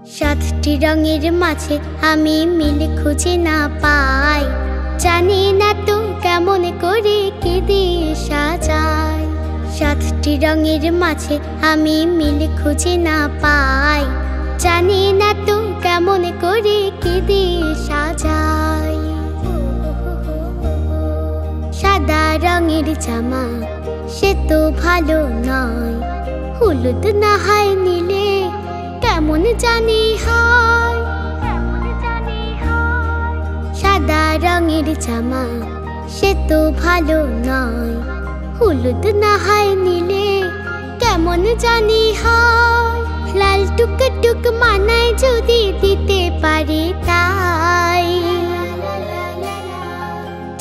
সাতটি রঙের মাঝে আমি মিল খুঁজে না পাই, জানি না তো কেমন করে কি দিয়ে সাজাই। সাতটি রঙের মাঝে আমি মিল খুঁজে না পাই, জানি না তো কেমন করে কি দিয়ে সাজাই। সাদা রঙের জামা সে তো ভালো নয়, হলুদ না হয় নিলে কেমন জানি হয়। সাদা রঙের জামা সে তো ভালো নয়, হলুদ না হয় নিলে কেমন জানি হয়। লাল টুকটুক মানায় যদি দিতে পারি তাই,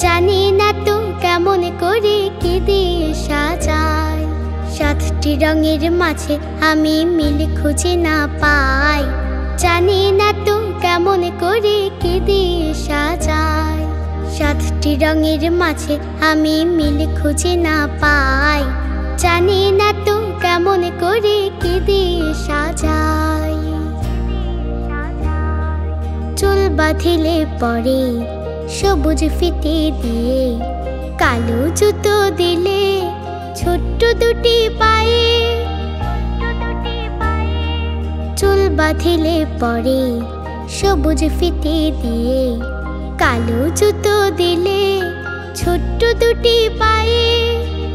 জানি না তো কেমন করে কি দিয়ে সাজাই। সাতটি রঙের মাঝে আমি মিল খুঁজে না পাই, জানি না তো কেমন করে কি দিয়ে সাজাই। সাতটি রঙের মাঝে আমি মিল খুঁজে না পাই, জানি না তো কেমন করে কি দিয়ে সাজাই। চুল বাঁধিলে পরে সবুজ ফিতে দিয়ে, কালো জুতো দিলে ছোট্ট দুটি পায়ে। চুল বাঁধিলে পরে সবুজ ফিতে দিয়ে, কালো জুতো দিলে ছোট্ট দুটি পায়ে।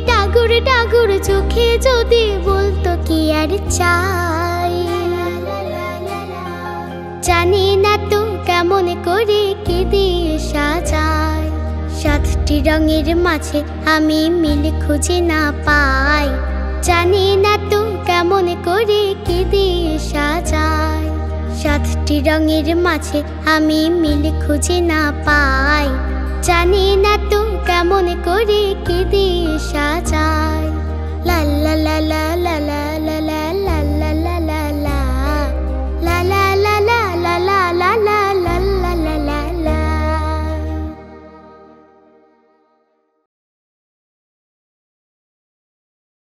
ডাগুর ডাগুর চোখে যদি বলতো কি আর চাই, জানি না তো কেমন করে কি দিয়ে সাজাই। সাতটি রঙের মাঝে আমি মিল খুঁজে না পাই, জানি না তো কেমন করে কি দিয়ে সাজাই। সাতটি রঙের মাঝে আমি মিল খুঁজে না পাই, জানি না তো কেমন করে কি দিয়ে সাজাই। লা লা লা লা লা লা।